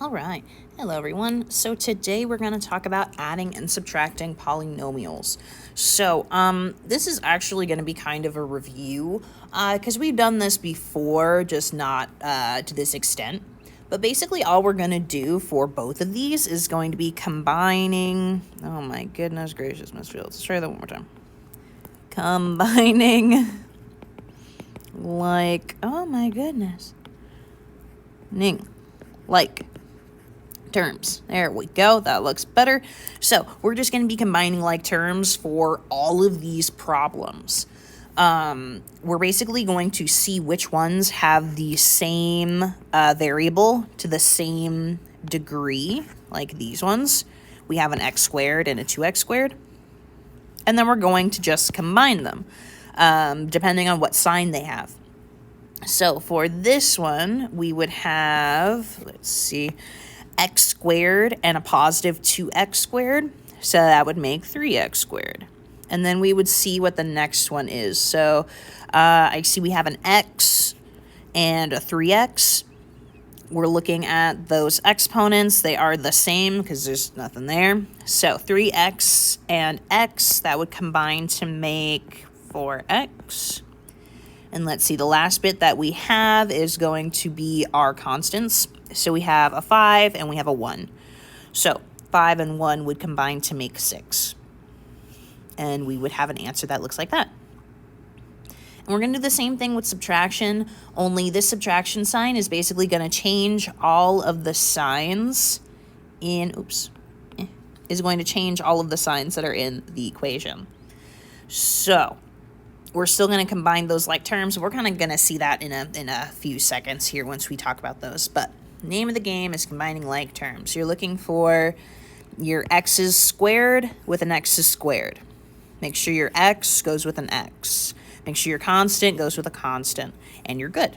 All right. Hello, everyone. So today we're going to talk about adding and subtracting polynomials. So this is actually going to be kind of a review because we've done this before, just not to this extent. But basically all we're going to do for both of these is going to be combining... Oh my goodness gracious, Miss Fields. Let's try that one more time. Combining like... Oh my goodness. Like terms. There we go. That looks better. So we're just going to be combining like terms for all of these problems. We're basically going to see which ones have the same variable to the same degree, like these ones. We have an x squared and a 2x squared. And then we're going to just combine them, depending on what sign they have. So for this one, we would have, let's see, x squared and a positive 2x squared. So that would make 3x squared. And then we would see what the next one is. So I see we have an x and a 3x. We're looking at those exponents. They are the same because there's nothing there. So 3x and x, that would combine to make 4x. And let's see, the last bit that we have is going to be our constants. So we have a 5 and we have a 1. So 5 and 1 would combine to make 6. And we would have an answer that looks like that. And we're going to do the same thing with subtraction, only this subtraction sign is basically going to change all of the signs is going to change all of the signs that are in the equation. So we're still going to combine those like terms. We're kind of going to see that in a few seconds here once we talk about those. But name of the game is combining like terms. You're looking for your x's squared with an x's squared. Make sure your x goes with an x. Make sure your constant goes with a constant, and you're good.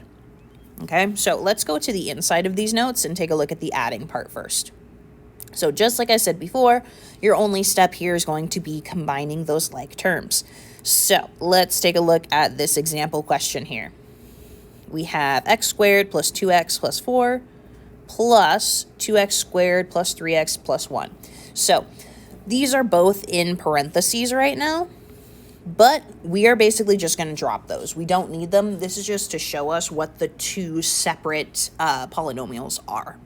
Okay, so let's go to the inside of these notes and take a look at the adding part first. So just like I said before, your only step here is going to be combining those like terms. So let's take a look at this example question here. We have x squared plus 2x plus 4 plus 2x squared plus 3x plus 1. So these are both in parentheses right now, but we are basically just going to drop those. We don't need them. This is just to show us what the two separate polynomials are.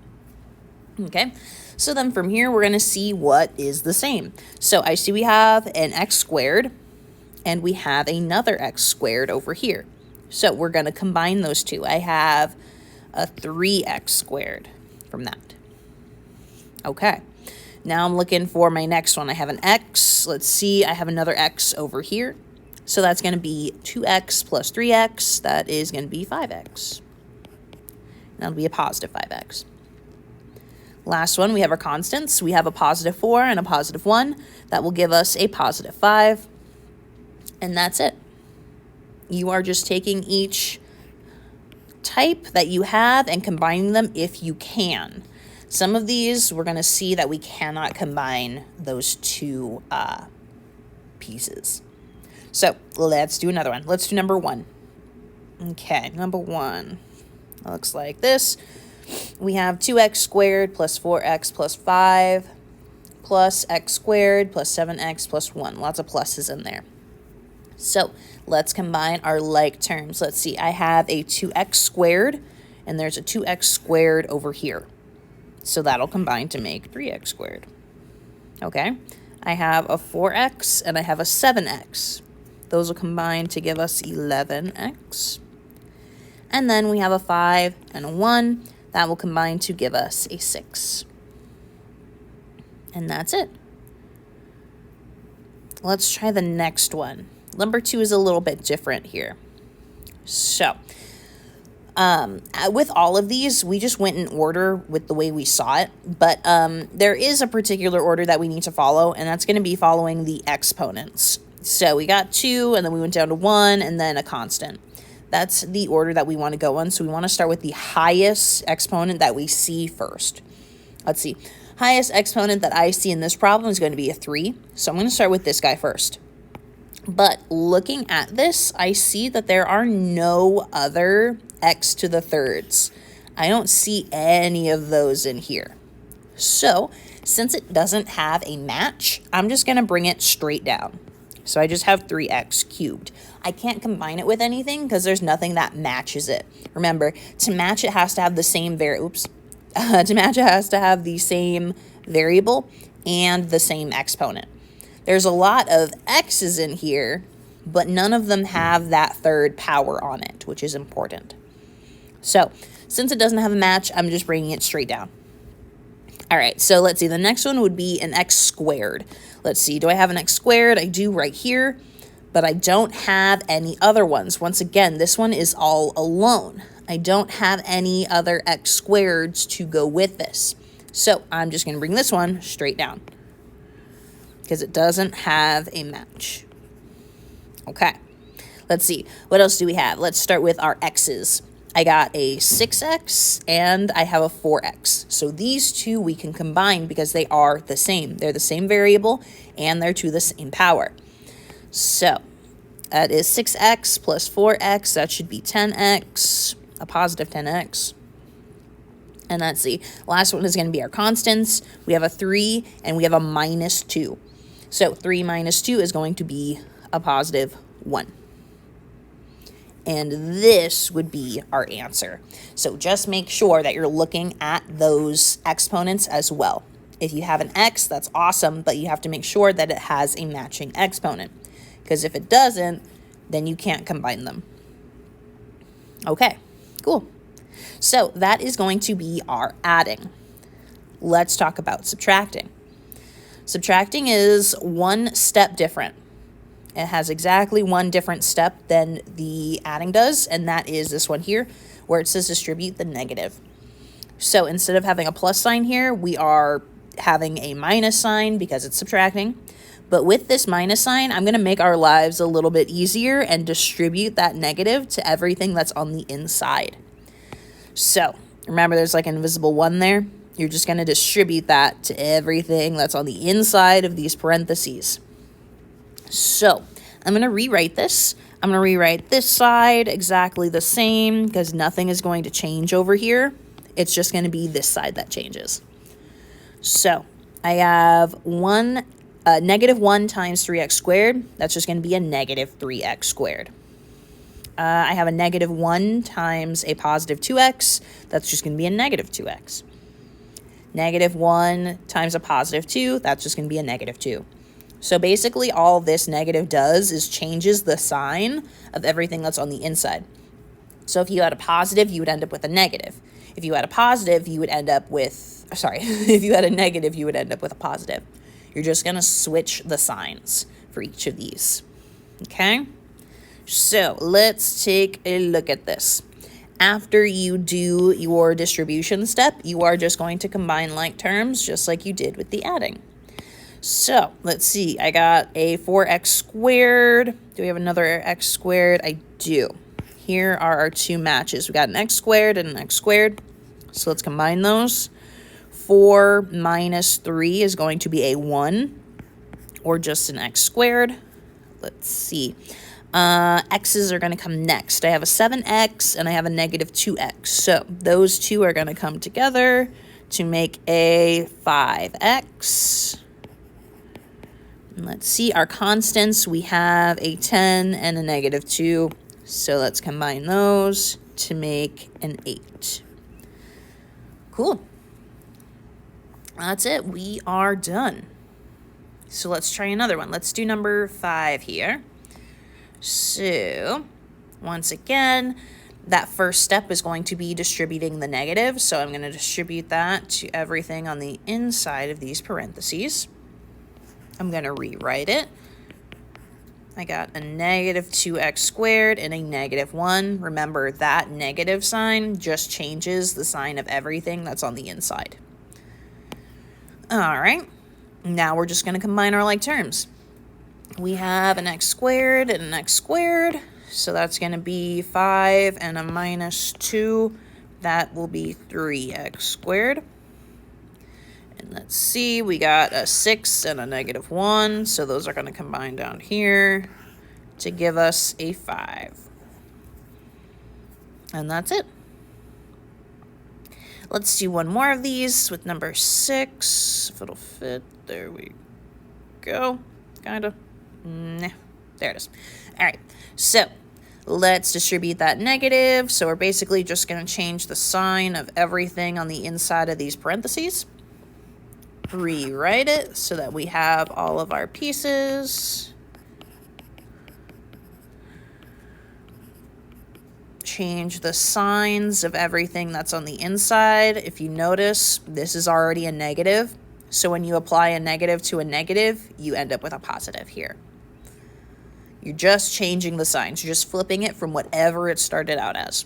Okay, so then from here, we're going to see what is the same. So I see we have an x squared, and we have another x squared over here. So we're going to combine those two. I have a 3x squared from that. Okay, now I'm looking for my next one. I have an x. Let's see, I have another x over here. So that's going to be 2x plus 3x. That is going to be 5x. That'll be a positive 5x. Last one, we have our constants. We have a positive 4 and a positive 1. That will give us a positive 5. And that's it. You are just taking each type that you have and combining them if you can. Some of these, we're going to see that we cannot combine those two pieces. So let's do another one. Let's do number 1. Okay, number 1 looks like this. We have 2x squared plus 4x plus 5 plus x squared plus 7x plus 1. Lots of pluses in there. So let's combine our like terms. Let's see, I have a 2x squared, and there's a 2x squared over here. So that'll combine to make 3x squared. Okay, I have a 4x and I have a 7x. Those will combine to give us 11x. And then we have a 5 and a 1. That will combine to give us a 6. And that's it. Let's try the next one. Number 2 is a little bit different here. So, with all of these, we just went in order with the way we saw it. But there is a particular order that we need to follow, and that's going to be following the exponents. So we got 2, and then we went down to 1, and then a constant. That's the order that we want to go on. So we want to start with the highest exponent that we see first. Let's see. Highest exponent that I see in this problem is going to be a 3. So I'm going to start with this guy first. But looking at this, I see that there are no other x to the thirds. I don't see any of those in here. So since it doesn't have a match, I'm just going to bring it straight down. So I just have 3x cubed. I can't combine it with anything because there's nothing that matches it. Remember, to match it has to have the same to match it has to have the same variable and the same exponent. There's a lot of x's in here, but none of them have that third power on it, which is important. So since it doesn't have a match, I'm just bringing it straight down. All right, so let's see. The next one would be an x squared. Let's see. Do I have an x squared? I do right here, but I don't have any other ones. Once again, this one is all alone. I don't have any other x squareds to go with this. So I'm just going to bring this one straight down because it doesn't have a match. Okay, let's see. What else do we have? Let's start with our x's. I got a 6x and I have a 4x. So these two we can combine because they are the same. They're the same variable and they're to the same power. So that is 6x plus 4x. That should be 10x, a positive 10x. And let's see, last one is going to be our constants. We have a 3 and we have a minus 2. So 3 minus 2 is going to be a positive 1. And this would be our answer. So just make sure that you're looking at those exponents as well. If you have an x, that's awesome, but you have to make sure that it has a matching exponent. Because if it doesn't, then you can't combine them. Okay, cool. So that is going to be our adding. Let's talk about subtracting. Subtracting is one step different. It has exactly one different step than the adding does, and that is this one here, where it says distribute the negative. So instead of having a plus sign here, we are having a minus sign because it's subtracting. But with this minus sign, I'm going to make our lives a little bit easier and distribute that negative to everything that's on the inside. So remember, there's like an invisible 1 there. You're just going to distribute that to everything that's on the inside of these parentheses. So I'm going to rewrite this. I'm going to rewrite this side exactly the same because nothing is going to change over here. It's just going to be this side that changes. So I have negative 1 times 3x squared. That's just going to be a negative 3x squared. I have a negative 1 times a positive 2x. That's just going to be a negative 2x. Negative 1 times a positive 2. That's just going to be a negative 2. So basically all this negative does is changes the sign of everything that's on the inside. So if you had a positive, you would end up with a negative. If you had a positive, you would end up with, if you had a negative, you would end up with a positive. You're just going to switch the signs for each of these. Okay? So let's take a look at this. After you do your distribution step, you are just going to combine like terms just like you did with the adding. So let's see, I got a 4x squared. Do we have another x squared? I do. Here are our two matches. We got an x squared and an x squared. So let's combine those. 4 minus 3 is going to be a 1 or just an x squared. Let's see. X's are going to come next. I have a 7x and I have a negative 2x. So those two are going to come together to make a 5x. And let's see, our constants, we have a 10 and a negative 2. So let's combine those to make an 8. Cool. That's it. We are done. So let's try another one. Let's do number 5 here. So once again, that first step is going to be distributing the negative. So I'm going to distribute that to everything on the inside of these parentheses. I'm going to rewrite it. I got a negative 2x squared and a negative 1. Remember, that negative sign just changes the sign of everything that's on the inside. All right. Now we're just going to combine our like terms. We have an x squared and an x squared. So that's going to be 5 and a minus 2. That will be 3x squared. And let's see, we got a 6 and a negative 1. So those are going to combine down here to give us a 5. And that's it. Let's do one more of these with number 6, if it'll fit. There we go. Kind of. Nah, there it is. All right, so let's distribute that negative. So we're basically just going to change the sign of everything on the inside of these parentheses. Rewrite it so that we have all of our pieces. Change the signs of everything that's on the inside. If you notice, this is already a negative. So when you apply a negative to a negative, you end up with a positive here. You're just changing the signs. You're just flipping it from whatever it started out as.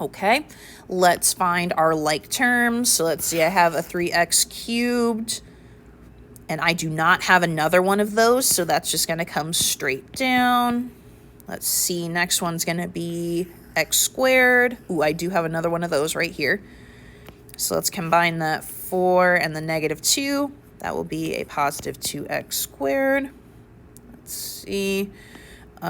Okay, let's find our like terms. So let's see, I have a 3x cubed, and I do not have another one of those, so that's just going to come straight down. Let's see, next one's going to be x squared. Ooh, I do have another one of those right here. So let's combine that 4 and the negative 2. That will be a positive 2x squared. Let's see. We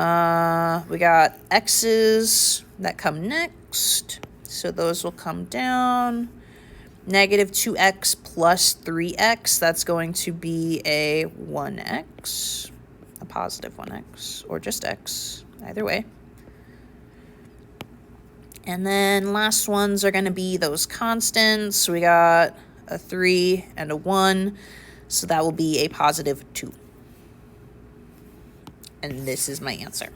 got x's that come next. So those will come down. Negative 2x plus 3x. That's going to be a 1x. A positive 1x. Or just x. Either way. And then last ones are going to be those constants. We got a 3 and a 1. So that will be a positive 2. And this is my answer.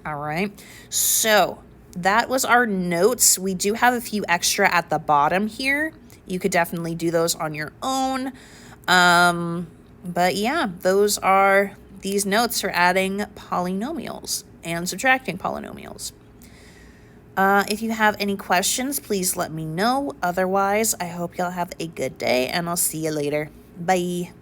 All right. So that was our notes. We do have a few extra at the bottom here. You could definitely do those on your own. But yeah, those are these notes for adding polynomials and subtracting polynomials. If you have any questions, please let me know. Otherwise, I hope y'all have a good day, and I'll see you later. Bye.